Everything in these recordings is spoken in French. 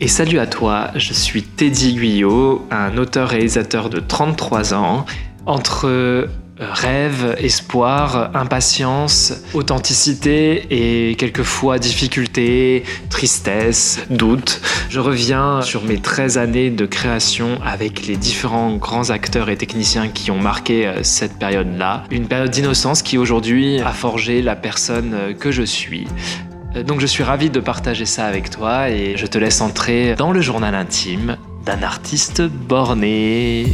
Et salut à toi, je suis Teddy Guyot, un auteur-réalisateur de 33 ans. Entre rêve, espoir, impatience, authenticité et quelquefois difficulté, tristesse, doute, je reviens sur mes 13 années de création avec les différents grands acteurs et techniciens qui ont marqué cette période-là. Une période d'innocence qui aujourd'hui a forgé la personne que je suis. Donc je suis ravi de partager ça avec toi et je te laisse entrer dans le journal intime d'un artiste borné.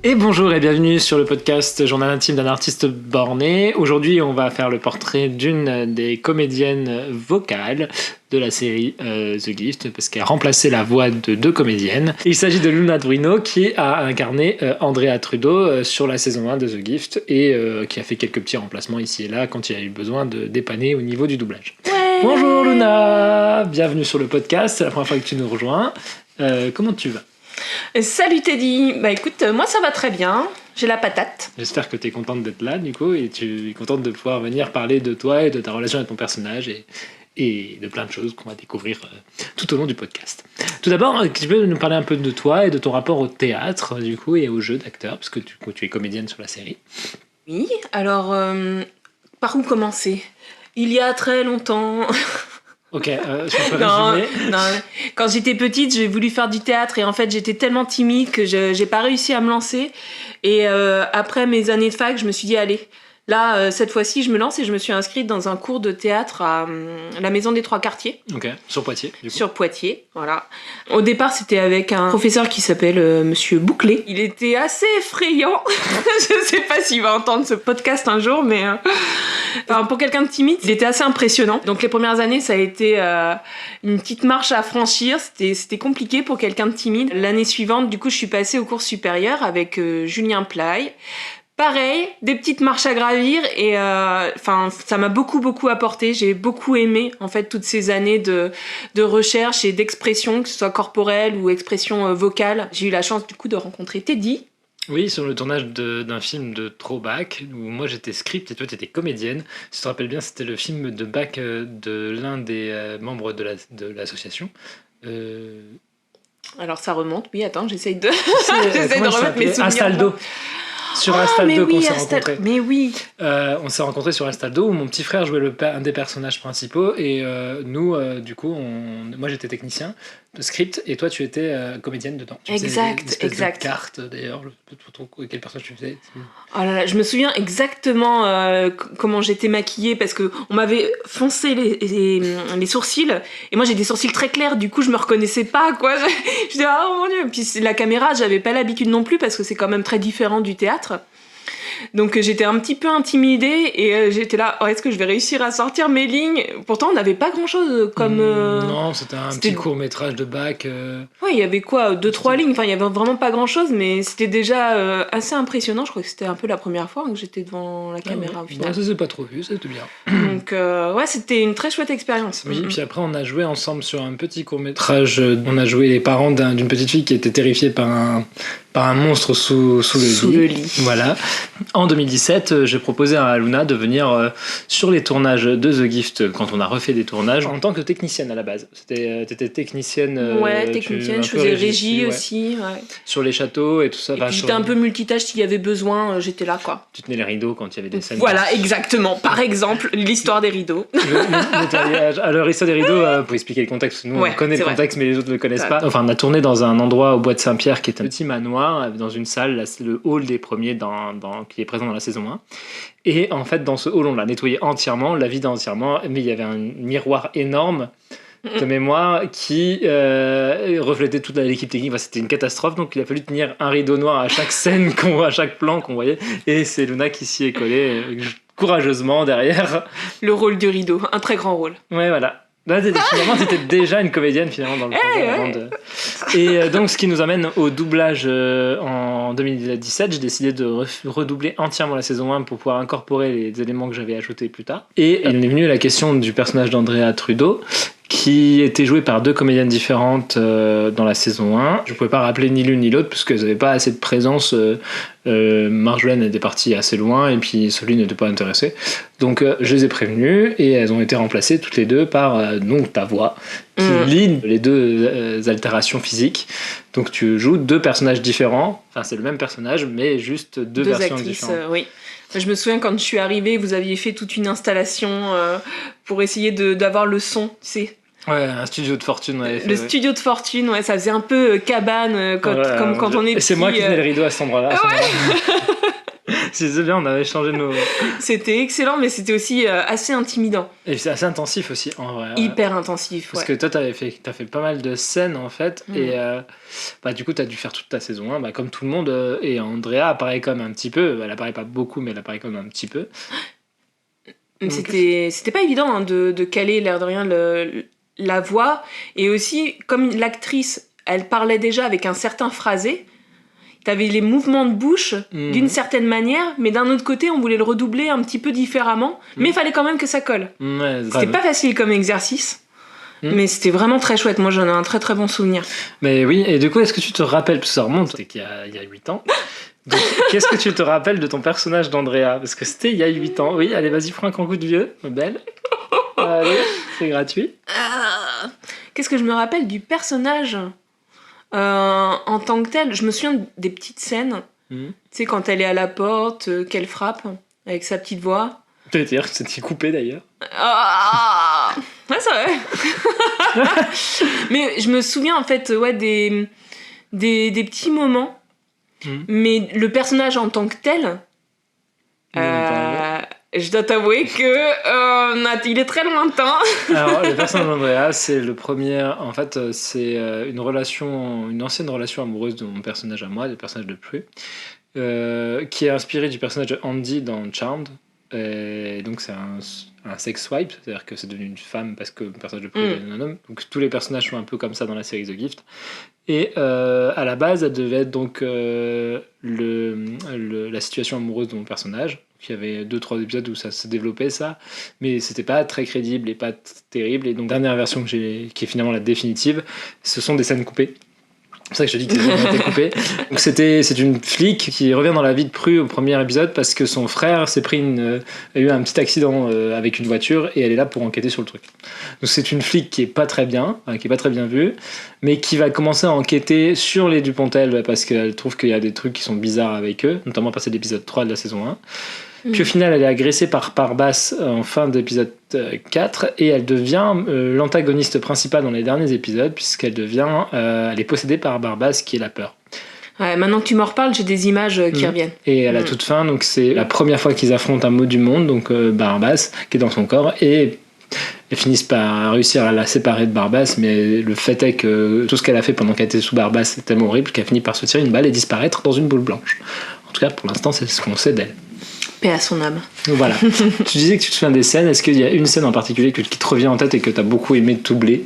Et bonjour et bienvenue sur le podcast Journal intime d'un artiste borné. Aujourd'hui, on va faire le portrait d'une des comédiennes vocales de la série The Gift, parce qu'elle a remplacé la voix de 2 comédiennes. Il s'agit de Luna Druino, qui a incarné Andrea Trudeau sur la saison 1 de The Gift, et qui a fait quelques petits remplacements ici et là quand il a eu besoin de dépanner au niveau du doublage. Ouais. Bonjour Luna, bienvenue sur le podcast, c'est la première fois que tu nous rejoins. Comment tu vas ? Salut Teddy, bah écoute, moi ça va très bien, j'ai la patate. J'espère que tu es contente d'être là du coup, et tu es contente de pouvoir venir parler de toi et de ta relation avec ton personnage et de plein de choses qu'on va découvrir tout au long du podcast. Tout d'abord, tu peux nous parler un peu de toi et de ton rapport au théâtre du coup et au jeu d'acteur, parce que tu es comédienne sur la série. Oui, alors par où commencer ? Il y a très longtemps... Ok, je peux résumer. Non, quand j'étais petite, j'ai voulu faire du théâtre et en fait j'étais tellement timide que j'ai pas réussi à me lancer. Et après mes années de fac, je me suis dit allez, là cette fois-ci je me lance et je me suis inscrite dans un cours de théâtre à la Maison des Trois Quartiers. Ok, sur Poitiers. Du coup. Sur Poitiers, voilà. Au départ c'était avec un professeur qui s'appelle Monsieur Bouclé. Il était assez effrayant. Je sais pas s'il va entendre ce podcast un jour, mais... Enfin, pour quelqu'un de timide, il était assez impressionnant. Donc les premières années, ça a été une petite marche à franchir. C'était compliqué pour quelqu'un de timide. L'année suivante, du coup, je suis passée au cours supérieur avec Julien Play. Pareil, des petites marches à gravir et ça m'a beaucoup apporté. J'ai beaucoup aimé en fait toutes ces années de recherche et d'expression, que ce soit corporelle ou expression vocale. J'ai eu la chance du coup de rencontrer Teddy. Oui, sur le tournage d'un film de Throwback, où moi j'étais script et toi t'étais comédienne. Si tu te rappelles bien, c'était le film de bac de l'un des membres de l'association. Alors ça remonte, oui, attends, j'essaye de remettre mes souvenirs. Astaldo. Sur Astaldo qu'on s'est rencontrés. Mais oui. On s'est rencontrés sur Astaldo où mon petit frère jouait un des personnages principaux et nous, du coup, moi j'étais technicien de script et toi tu étais comédienne dedans. Tu exact. De carte d'ailleurs. Quel personnage tu faisais ? Oh là là, je me souviens exactement comment j'étais maquillée parce que on m'avait foncé les sourcils et moi j'ai des sourcils très clairs, du coup je me reconnaissais pas quoi. Je disais oh mon dieu. Puis la caméra, j'avais pas l'habitude non plus parce que c'est quand même très différent du théâtre. Donc j'étais un petit peu intimidée et j'étais là, est-ce que je vais réussir à sortir mes lignes ? Pourtant on n'avait pas grand chose comme... Non, c'était petit court-métrage de bac. Ouais, il y avait quoi, 2-3 lignes, enfin il y avait vraiment pas grand chose, mais c'était déjà assez impressionnant. Je crois que c'était un peu la première fois que j'étais devant la caméra au final. Non, ça s'est pas trop vu, c'était bien. Donc ouais, c'était une très chouette expérience. Oui, puis après on a joué ensemble sur un petit court-métrage. On a joué les parents d'une petite fille qui était terrifiée par un monstre sous le lit. Voilà. En 2017, j'ai proposé à Luna de venir sur les tournages de The Gift quand on a refait des tournages en tant que technicienne à la base. T'étais technicienne. Ouais, technicienne, je faisais régie aussi. Ouais. Sur les châteaux et tout ça. Et puis j'étais un peu multitâche, s'il y avait besoin, j'étais là quoi. Tu tenais les rideaux quand il y avait des scènes. Voilà, exactement. Par exemple, l'histoire des rideaux. Alors, l'histoire des rideaux, pour expliquer le contexte, nous on connaît le contexte mais les autres ne le connaissent pas. Enfin, on a tourné dans un endroit au Bois de Saint-Pierre qui est un petit manoir, dans une salle, le hall des premiers qui est présent dans la saison 1. Et en fait, dans ce hall, on l'a nettoyé entièrement, l'a vidé entièrement, mais il y avait un miroir énorme de mémoire qui reflétait toute l'équipe technique. Enfin, c'était une catastrophe, donc il a fallu tenir un rideau noir à chaque scène, à chaque plan qu'on voyait. Et c'est Luna qui s'y est collée courageusement derrière. Le rôle du rideau, un très grand rôle. Ouais, voilà. Là, finalement, tu étais déjà une comédienne finalement dans le projet. Et donc, ce qui nous amène au doublage en 2017. J'ai décidé de redoubler entièrement la saison 1 pour pouvoir incorporer les éléments que j'avais ajoutés plus tard. Et il est venu la question du personnage d'Andrea Trudeau, qui qui étaient jouées par 2 comédiennes différentes dans la saison 1. Je ne pouvais pas rappeler ni l'une ni l'autre parce qu'elles n'avaient pas assez de présence. Marjolaine était partie assez loin et puis Soline n'était pas intéressée. Donc je les ai prévenues et elles ont été remplacées toutes les deux par donc ta voix qui lie les 2 altérations physiques. Donc tu joues 2 personnages différents. Enfin, c'est le même personnage, mais juste 2 versions actrices, différentes. Oui. Je me souviens quand je suis arrivée, vous aviez fait toute une installation pour essayer d'avoir le son, tu sais. Ouais, un studio de fortune. Studio de fortune, ouais, ça faisait un peu cabane, comme quand on est petit. Et c'est moi qui tenais le rideau à cet endroit-là. Ouais. C'est bien, on avait changé nos... C'était excellent, mais c'était aussi assez intimidant. Et c'est assez intensif aussi, en vrai. Hyper intensif, Parce que toi, t'as fait pas mal de scènes, en fait, et du coup, t'as dû faire toute ta saison 1, comme tout le monde, et Andrea apparaît comme un petit peu, elle apparaît pas beaucoup, mais elle apparaît comme un petit peu. Donc, c'était pas évident hein, de caler, l'air de rien, la voix, et aussi, comme l'actrice, elle parlait déjà avec un certain phrasé, t'avais les mouvements de bouche d'une certaine manière, mais d'un autre côté, on voulait le redoubler un petit peu différemment, mais il fallait quand même que ça colle. Ouais, c'était pas facile comme exercice, mais c'était vraiment très chouette. Moi, j'en ai un très très bon souvenir. Mais oui, et du coup, est-ce que tu te rappelles, parce que ça remonte, c'était qu'il y a 8 ans, donc qu'est-ce que tu te rappelles de ton personnage d'Andrea? Parce que c'était il y a 8 ans. Oui, allez, vas-y, prends un grand coup de vieux, belle. Allez, c'est gratuit. Qu'est-ce que je me rappelle du personnage en tant que tel? Je me souviens des petites scènes. Tu sais, quand elle est à la porte, qu'elle frappe avec sa petite voix. Tu veux dire que c'était coupé d'ailleurs. Ouais, c'est vrai. Mais je me souviens en fait des petits moments. Mais le personnage en tant que tel, je dois t'avouer que il est très lointain. Alors, le personnage d'Andrea, c'est le premier. En fait, c'est une ancienne relation amoureuse de mon personnage à moi, le personnage de Prue, qui est inspiré du personnage de Andy dans Charmed. Et donc, c'est un sex swipe, c'est-à-dire que c'est devenu une femme parce que le personnage de Prue est devenu un homme. Donc, tous les personnages sont un peu comme ça dans la série The Gift. Et à la base, elle devait être donc la situation amoureuse de mon personnage. Il y avait 2-3 épisodes où ça se développait ça, mais c'était pas très crédible et pas terrible. Et donc dernière version qui est finalement la définitive, ce sont des scènes coupées. C'est pour ça que je te dis que les scènes ont été coupées. Donc c'est une flic qui revient dans la vie de Prue au premier épisode parce que son frère a eu un petit accident avec une voiture et elle est là pour enquêter sur le truc. Donc c'est une flic qui est pas très bien vue, mais qui va commencer à enquêter sur les Dupontel parce qu'elle trouve qu'il y a des trucs qui sont bizarres avec eux, notamment à partir de l'épisode 3 de la saison 1. Puis au final, elle est agressée par Barbas en fin d'épisode 4 et elle devient l'antagoniste principale dans les derniers épisodes puisqu'elle elle est possédée par Barbas qui est la peur. Ouais, maintenant que tu m'en reparles, j'ai des images qui reviennent. Et à la toute fin, donc c'est la première fois qu'ils affrontent un mot du monde, donc Barbas qui est dans son corps et ils finissent par réussir à la séparer de Barbas, mais le fait est que tout ce qu'elle a fait pendant qu'elle était sous Barbas c'est tellement horrible qu'elle finit par se tirer une balle et disparaître dans une boule blanche. En tout cas, pour l'instant, c'est ce qu'on sait d'elle. Paix à son âme. Voilà. Tu disais que tu te souviens des scènes. Est-ce qu'il y a une scène en particulier qui te revient en tête et que tu as beaucoup aimé doubler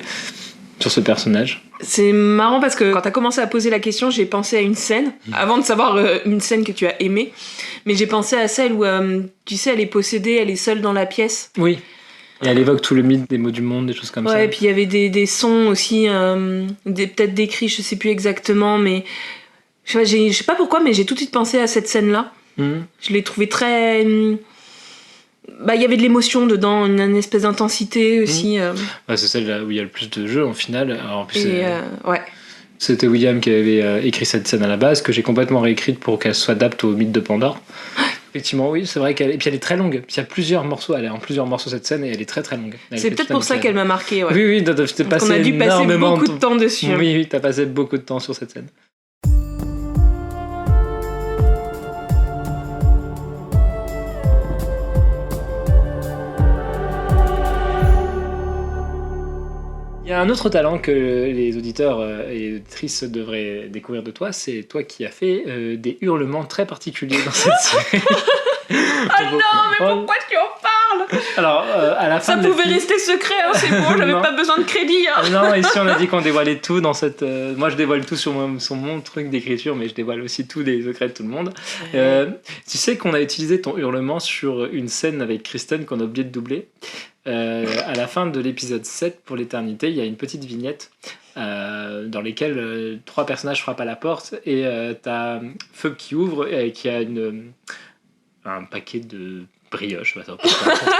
sur ce personnage? C'est marrant parce que quand tu as commencé à poser la question, j'ai pensé à une scène, avant de savoir une scène que tu as aimée, mais j'ai pensé à celle où, tu sais, elle est possédée, elle est seule dans la pièce. Oui. Et elle évoque tout le mythe des mots du monde, des choses comme ça. Ouais, et puis il y avait des sons aussi, peut-être des cris, je sais plus exactement, mais je sais pas pourquoi, mais j'ai tout de suite pensé à cette scène-là. Je l'ai trouvée très... il y avait de l'émotion dedans, une espèce d'intensité aussi. Ouais, c'est celle où il y a le plus de jeux en finale. Alors, en plus, ouais. C'était William qui avait écrit cette scène à la base, que j'ai complètement réécrite pour qu'elle soit adapte au mythe de Pandore. Effectivement, oui, c'est vrai et puis elle est très longue. Il y a plusieurs morceaux, elle est en plusieurs morceaux cette scène et elle est très très longue. C'est peut-être pour ça qu'elle m'a marqué. Ouais. Oui, t'as passé on a dû passer beaucoup de temps dessus. Oui, t'as passé beaucoup de temps sur cette scène. Il y a un autre talent que les auditeurs et auditrices devraient découvrir de toi, c'est toi qui as fait des hurlements très particuliers dans cette série. Ah non, mais pourquoi tu en parles? Alors, à la fin ça pouvait rester secret, hein, c'est bon, j'avais pas besoin de crédit. Hein. Non, ici on a dit qu'on dévoilait tout dans cette... moi je dévoile tout sur mon truc d'écriture, mais je dévoile aussi tous les secrets de tout le monde. Tu sais qu'on a utilisé ton hurlement sur une scène avec Kristen qu'on a oublié de doubler. à la fin de l'épisode 7 pour l'éternité, il y a une petite vignette dans lesquelles 3 personnages frappent à la porte et t'as Phoebe qui ouvre et qui a un paquet de brioche, pour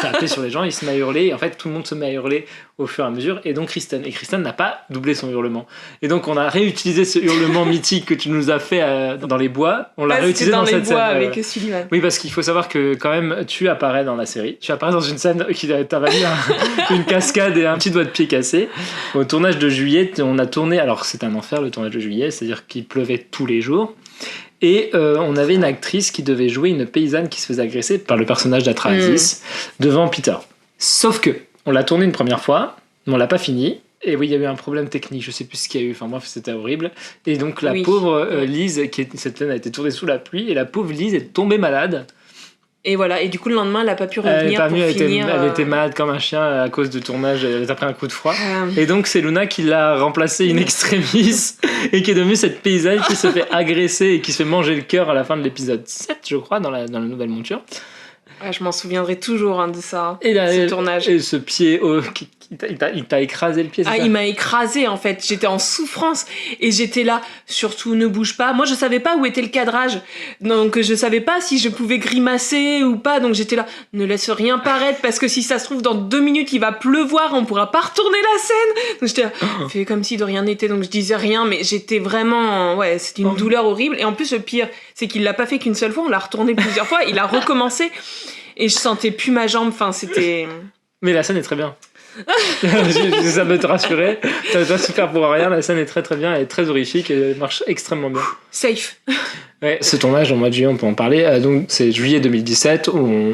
taper sur les gens, il se met à hurler, et en fait tout le monde se met à hurler au fur et à mesure, et donc Kristen n'a pas doublé son hurlement, et donc on a réutilisé ce hurlement mythique que tu nous as fait dans les bois, on l'a réutilisé dans cette scène. Dans les bois avec Sullivan. Oui, parce qu'il faut savoir que quand même tu apparais dans la série, tu apparais dans une scène qui t'a valu une cascade et un petit doigt de pied cassé. Au tournage de juillet, on a tourné, alors c'est un enfer le tournage de juillet, c'est-à-dire qu'il pleuvait tous les jours. Et on avait une actrice qui devait jouer une paysanne qui se faisait agresser par le personnage d'Atrahasis devant Peter. Sauf que on l'a tourné une première fois, mais on l'a pas fini. Et oui, il y a eu un problème technique, je sais plus ce qu'il y a eu. Enfin bref, c'était horrible. Et donc la pauvre Lise, cette scène a été tournée sous la pluie, et la pauvre Lise est tombée malade. Et voilà, et du coup le lendemain elle n'a pas pu revenir elle était malade comme un chien à cause du tournage, elle a pris un coup de froid. Et donc c'est Luna qui l'a remplacée in extremis et qui est devenue cette paysanne qui se fait agresser et qui se fait manger le cœur à la fin de l'épisode 7, je crois, dans la nouvelle monture. Je m'en souviendrai toujours de ça, ce tournage. Et ce pied, il t'a écrasé le pied, c'est ça ? Il m'a écrasé en fait, j'étais en souffrance et j'étais là, surtout ne bouge pas. Moi je savais pas où était le cadrage, donc je savais pas si je pouvais grimacer ou pas, donc j'étais là, ne laisse rien paraître parce que si ça se trouve dans 2 minutes il va pleuvoir, on pourra pas retourner la scène. Donc j'étais là, fais comme si de rien n'était, donc je disais rien, mais j'étais vraiment, c'était une douleur horrible. Et en plus le pire, c'est qu'il l'a pas fait qu'une seule fois, on l'a retourné plusieurs fois, il a recommencé. Et je sentais plus ma jambe, enfin c'était... Mais la scène est très bien. Ça peut te rassurer. T'as pas souffert pour rien, la scène est très très bien, elle est très horrifique, elle marche extrêmement bien. Safe. Ouais, ce tournage en mois de juillet, on peut en parler. Donc c'est juillet 2017, où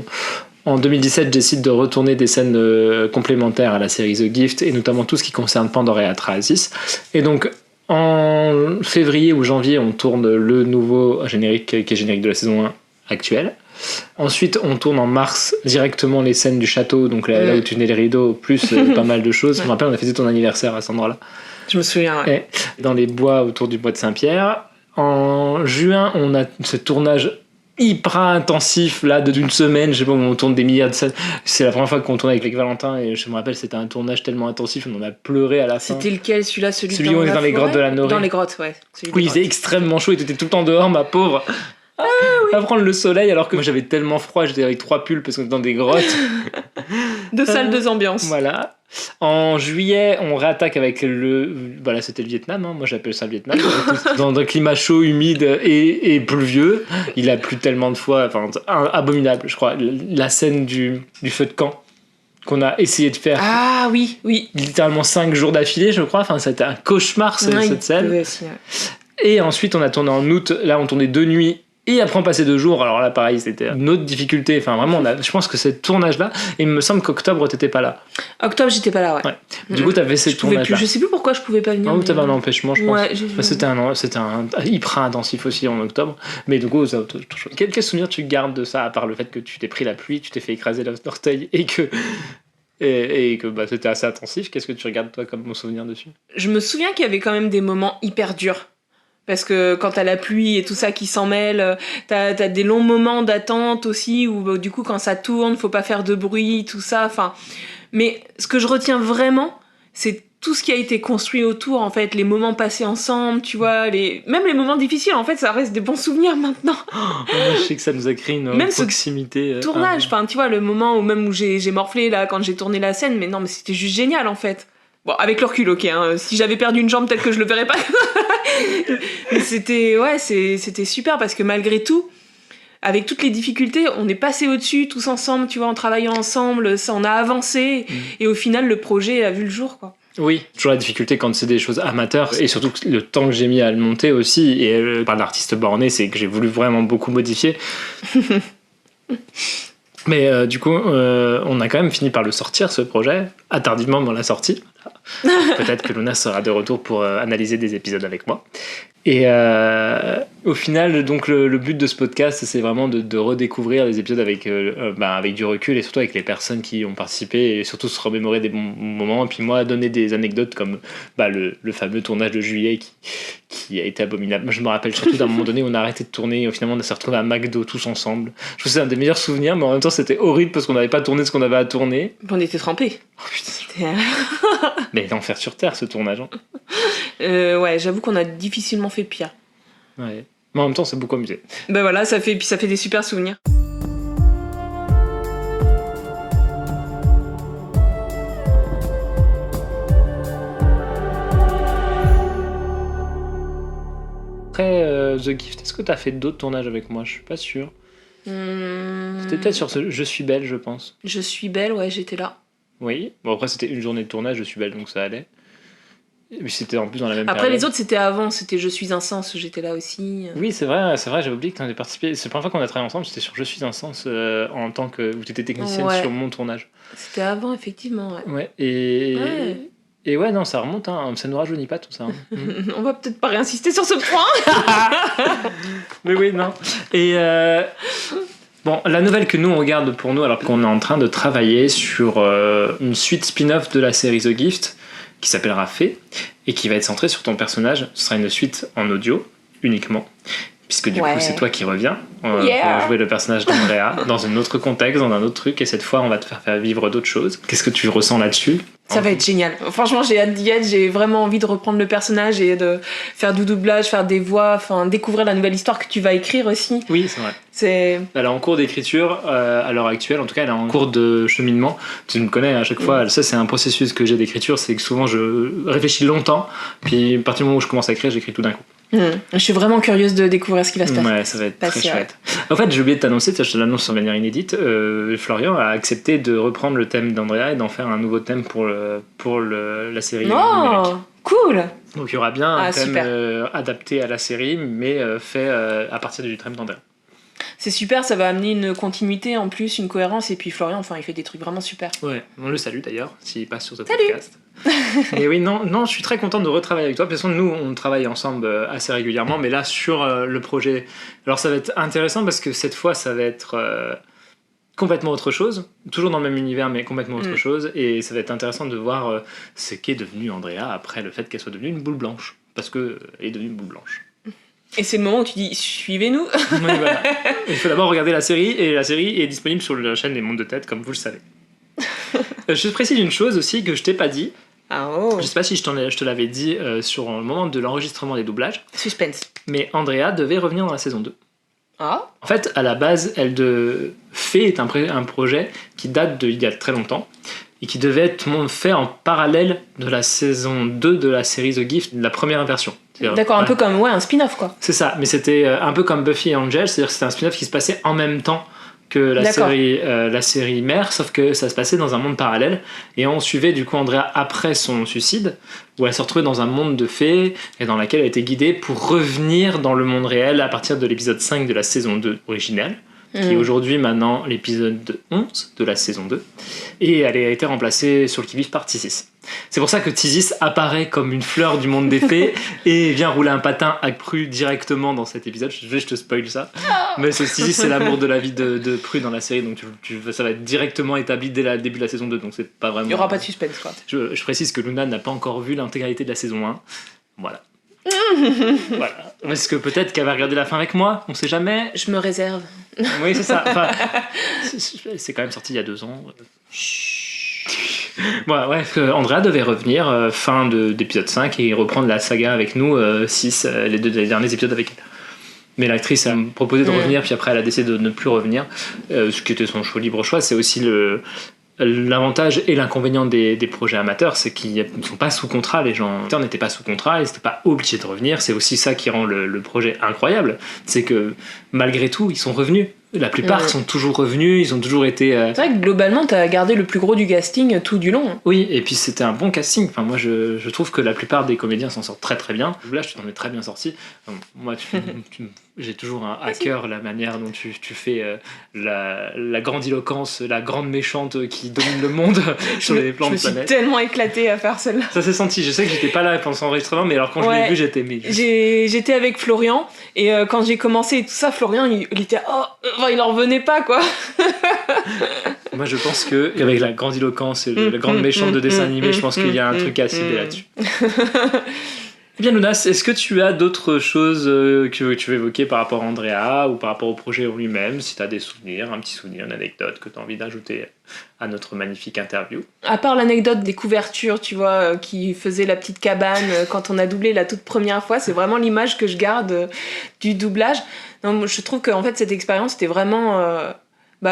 en 2017 décide de retourner des scènes complémentaires à la série The Gift, et notamment tout ce qui concerne Pandora et Atrahasis. Et donc en février ou janvier, on tourne le nouveau générique qui est générique de la saison 1 actuelle. Ensuite, on tourne en mars directement les scènes du château, donc là où tu tenais les rideaux, plus pas mal de choses. Je me rappelle, on a fêté ton anniversaire à cet endroit-là. Je me souviens, ouais. Et dans les bois autour du bois de Saint-Pierre. En juin, on a ce tournage hyper intensif là d'une semaine. Je sais pas, on tourne des milliards de scènes. C'est la première fois qu'on tourne avec les Valentin, et je me rappelle, c'était un tournage tellement intensif, on en a pleuré à la fin. C'était lequel, celui-là, celui où on est dans les grottes de la Norée. Dans les grottes, ouais. Oui, il faisait extrêmement chaud et t'étais tout le temps dehors, ma pauvre. Pas prendre le soleil, alors que moi j'avais tellement froid, j'étais avec 3 pulls parce qu'on était dans des grottes. 2 salles, 2 ambiances. Voilà. En juillet, on réattaque avec voilà, c'était le Vietnam, moi j'appelle ça le Vietnam. Dans un climat chaud, humide et pluvieux. Il a plu tellement de fois, enfin, abominable, je crois. La scène du feu de camp qu'on a essayé de faire. Ah oui. Littéralement 5 jours d'affilée, je crois. Enfin, c'était un cauchemar cette scène. Aussi, ouais. Et ensuite, on a tourné en août. Là, on tournait 2 nuits. Et après on passait 2 jours, alors là pareil, c'était une autre difficulté, enfin vraiment je pense que ce tournage-là, il me semble qu'octobre t'étais pas là. Octobre j'étais pas là, ouais. Du coup t'avais ce tournage-là. Je sais plus pourquoi je pouvais pas venir. Ou t'avais un empêchement, je pense. C'était un hyper intensif aussi en octobre, mais du coup ça autre chose. Quel souvenir tu gardes de ça, à part le fait que tu t'es pris la pluie, tu t'es fait écraser l'orteil et que c'était assez intensif? Qu'est-ce que tu regardes toi comme mon souvenir dessus? Je me souviens qu'il y avait quand même des moments hyper durs. Parce que quand t'as la pluie et tout ça qui s'en mêle, t'as des longs moments d'attente aussi, où du coup quand ça tourne, faut pas faire de bruit, tout ça. Enfin, mais ce que je retiens vraiment, c'est tout ce qui a été construit autour, en fait, les moments passés ensemble, tu vois, même les moments difficiles, en fait, ça reste des bons souvenirs maintenant. Moi, je sais que ça nous a créé une proximité. Tournage, enfin, tu vois, le moment où j'ai morflé là quand j'ai tourné la scène, mais c'était juste génial en fait. Bon, avec le recul, ok. Si j'avais perdu une jambe, peut-être que je le verrais pas. Mais c'était super parce que malgré tout, avec toutes les difficultés, on est passé au-dessus tous ensemble, tu vois, en travaillant ensemble, ça, on a avancé et au final, le projet a vu le jour, quoi. Oui, toujours la difficulté quand c'est des choses amateurs et surtout le temps que j'ai mis à le monter aussi. Et par l'artiste borné, c'est que j'ai voulu vraiment beaucoup modifier. Mais du coup, on a quand même fini par le sortir, ce projet, attardivement, mais on l'a sorti. Peut-être que Luna sera de retour pour analyser des épisodes avec moi. Et au final, donc le but de ce podcast, c'est vraiment de redécouvrir les épisodes avec du recul et surtout avec les personnes qui ont participé et surtout se remémorer des bons moments. Et puis moi, donner des anecdotes comme le fameux tournage de juillet qui a été abominable. Moi, je me rappelle surtout d'un moment donné où on a arrêté de tourner et finalement on s'est retrouvés à McDo tous ensemble. Je trouve que c'est un des meilleurs souvenirs, mais en même temps c'était horrible parce qu'on n'avait pas tourné ce qu'on avait à tourner. On était trempés. Oh putain. Mais l'enfer sur terre ce tournage. Hein. Ouais, j'avoue qu'on a difficilement fait pire. Ouais. Mais en même temps, c'est beaucoup amusé. Ben voilà, ça fait des super souvenirs. Après The Gift, est-ce que t'as fait d'autres tournages avec moi ? Je suis pas sûr. C'était peut-être sur ce Je suis belle, je pense. Je suis belle, ouais, j'étais là. Oui. Bon, après, c'était une journée de tournage, Je suis belle, donc ça allait. Et puis c'était en plus dans la même Après, période. les autres, c'était avant. C'était Je suis un sens, j'étais là aussi. Oui, c'est vrai, j'avais oublié que tu en avais participé. C'est la première fois qu'on a travaillé ensemble, c'était sur Je suis un sens en tant que. Où tu étais technicienne sur mon tournage. C'était avant, effectivement, ouais. Ouais, et ouais, non, ça remonte, hein. Ça ne nous rajeunit pas tout ça. Hein. On va peut-être pas réinsister sur ce point. Mais oui, non. Et. Bon, la nouvelle que nous on regarde pour nous, alors qu'on est en train de travailler sur une suite spin-off de la série The Gift, qui s'appellera Fée, et qui va être centrée sur ton personnage. Ce sera une suite en audio, uniquement, puisque du coup c'est toi qui reviens pour jouer le personnage d'Andrea, dans un autre contexte, dans un autre truc, et cette fois on va te faire vivre d'autres choses. Qu'est-ce que tu ressens là-dessus ? Ça va être génial. Franchement, j'ai hâte d'y être. J'ai vraiment envie de reprendre le personnage et de faire du doublage, faire des voix, enfin découvrir la nouvelle histoire que tu vas écrire aussi. Oui, c'est vrai. Elle est en cours d'écriture à l'heure actuelle. En tout cas, elle est en cours de cheminement. Tu me connais à chaque fois. Ça, c'est un processus que j'ai d'écriture. C'est que souvent, je réfléchis longtemps. Puis, à partir du moment où je commence à écrire, j'écris tout d'un coup. Je suis vraiment curieuse de découvrir ce qui va se passer. Ouais, ça va être très chouette. En fait, j'ai oublié de t'annoncer, je te l'annonce sur manière inédite, Florian a accepté de reprendre le thème d'Andrea et d'en faire un nouveau thème pour la série numérique. Cool. Donc il y aura bien un thème adapté à la série, mais fait à partir du thème d'Andrea. C'est super, ça va amener une continuité en plus, une cohérence, et puis Florian, il fait des trucs vraiment super. Ouais, on le salue d'ailleurs, s'il passe sur ce podcast. Et oui, non, je suis très contente de retravailler avec toi. De toute façon, nous, on travaille ensemble assez régulièrement, mais là, sur le projet, alors ça va être intéressant parce que cette fois, ça va être complètement autre chose, toujours dans le même univers, mais complètement autre chose, et ça va être intéressant de voir ce qu'est devenue Andrea après le fait qu'elle soit devenue une boule blanche, parce qu'elle est devenue une boule blanche. Et c'est le moment où tu dis suivez-nous. Oui, voilà. Il faut d'abord regarder la série, et la série est disponible sur la chaîne des Mondes de Tête, comme vous le savez. Je précise une chose aussi que je t'ai pas dit. Je sais pas si je te l'avais dit sur le moment de l'enregistrement des doublages. Suspense. Mais Andrea devait revenir dans la saison 2. Ah. En fait, à la base, Fée est un projet qui date d'il y a très longtemps et qui devait être fait en parallèle de la saison 2 de la série The Gift, de la première version. D'accord, un peu comme un spin-off quoi. C'est ça, mais c'était un peu comme Buffy et Angel, c'est-à-dire que c'était un spin-off qui se passait en même temps que la série mère, sauf que ça se passait dans un monde parallèle, et on suivait du coup Andrea après son suicide, où elle se retrouvait dans un monde de fées, et dans laquelle elle était guidée pour revenir dans le monde réel à partir de l'épisode 5 de la saison 2 originale, qui est aujourd'hui maintenant l'épisode 11 de la saison 2, et elle a été remplacée sur le qui-vive par Tisis. C'est pour ça que Tisis apparaît comme une fleur du monde des fées et vient rouler un patin à Prue directement dans cet épisode. Je te spoil ça. Mais Tisis, c'est l'amour de la vie de Prue dans la série, donc ça va être directement établi dès le début de la saison 2, donc c'est pas vraiment... Il n'y aura pas de suspense quoi. Je précise que Luna n'a pas encore vu l'intégralité de la saison 1. Voilà. Voilà. Est-ce que peut-être qu'elle va regarder la fin avec moi ? On sait jamais. Je me réserve. Oui, c'est ça. Enfin, c'est quand même sorti il y a 2 ans. Ouais, Andrea devait revenir fin d'épisode 5 et reprendre la saga avec nous, 6, les derniers épisodes avec elle. Mais l'actrice a proposé de revenir, puis après elle a décidé de ne plus revenir, ce qui était son libre choix. C'est aussi l'avantage et l'inconvénient des projets amateurs, c'est qu'ils ne sont pas sous contrat. Les gens n'étaient pas sous contrat, ils n'étaient pas obligés de revenir. C'est aussi ça qui rend le projet incroyable, c'est que malgré tout, ils sont revenus. La plupart sont toujours revenus, ils ont toujours été... C'est vrai que globalement, t'as gardé le plus gros du casting tout du long. Oui, et puis c'était un bon casting. Enfin, moi, je trouve que la plupart des comédiens s'en sortent très très bien. Là, tu t'en es très bien sorti. Moi, J'ai toujours à cœur la manière dont tu fais la grandiloquence, la grande méchante qui domine le monde sur les plans de planète. Je me suis tellement éclatée à faire celle-là. Ça s'est senti, je sais que j'étais pas là pendant l'enregistrement, mais alors quand je l'ai vu, j'étais J'étais avec Florian, et quand j'ai commencé et tout ça, Florian, il était... il en revenait pas, quoi. Moi, je pense qu'avec la grandiloquence et la grande méchante de dessin animé, je pense qu'il y a un truc à cibler là-dessus. Eh bien, Luna, est-ce que tu as d'autres choses que tu veux évoquer par rapport à Andrea ou par rapport au projet en lui-même, si tu as des souvenirs, un petit souvenir, une anecdote que tu as envie d'ajouter à notre magnifique interview? À part l'anecdote des couvertures, tu vois, qui faisait la petite cabane quand on a doublé la toute première fois, c'est vraiment l'image que je garde du doublage. Non, je trouve qu'en fait, cette expérience était vraiment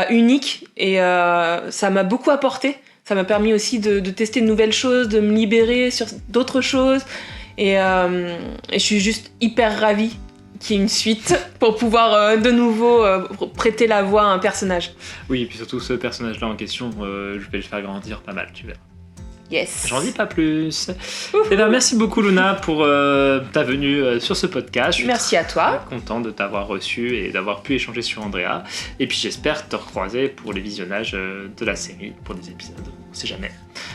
unique, et ça m'a beaucoup apporté. Ça m'a permis aussi de tester de nouvelles choses, de me libérer sur d'autres choses. Et je suis juste hyper ravie qu'il y ait une suite pour pouvoir de nouveau prêter la voix à un personnage. Oui, et puis surtout ce personnage-là en question, je vais le faire grandir pas mal, tu verras. Yes. J'en dis pas plus. Eh bien, merci beaucoup Luna pour ta venue sur ce podcast. Merci à toi. Je suis content de t'avoir reçu et d'avoir pu échanger sur Andrea. Et puis j'espère te recroiser pour les visionnages de la série, pour des épisodes. On sait jamais.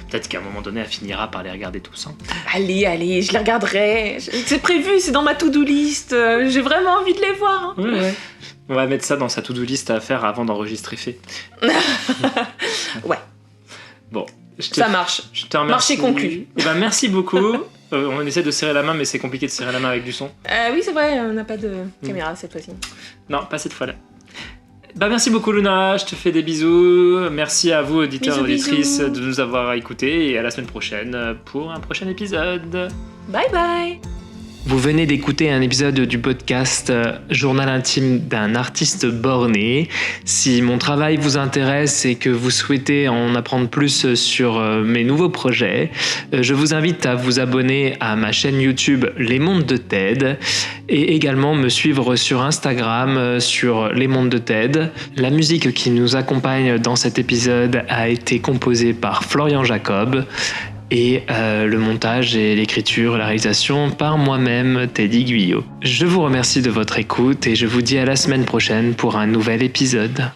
Peut-être qu'à un moment donné, elle finira par les regarder tous. Hein. Allez, je les regarderai. C'est prévu, c'est dans ma to-do list. J'ai vraiment envie de les voir. Hein. Ouais. On va mettre ça dans sa to-do list à faire avant d'enregistrer fait. Ouais. Bon. Ça marche. Je te remercie. Marché conclu. Eh ben, merci beaucoup. On essaie de serrer la main, mais c'est compliqué de serrer la main avec du son. Oui, c'est vrai, on n'a pas de caméra cette fois-ci. Non, pas cette fois-là. Merci beaucoup Luna, je te fais des bisous. Merci à vous auditeurs et auditrices de nous avoir écoutés, et à la semaine prochaine pour un prochain épisode. Bye bye. Vous venez d'écouter un épisode du podcast Journal intime d'un artiste borné. Si mon travail vous intéresse et que vous souhaitez en apprendre plus sur mes nouveaux projets, je vous invite à vous abonner à ma chaîne YouTube Les Mondes de Ted, et également me suivre sur Instagram sur Les Mondes de Ted. La musique qui nous accompagne dans cet épisode a été composée par Florian Jacob. Et le montage et l'écriture, la réalisation par moi-même, Teddy Guyot. Je vous remercie de votre écoute et je vous dis à la semaine prochaine pour un nouvel épisode.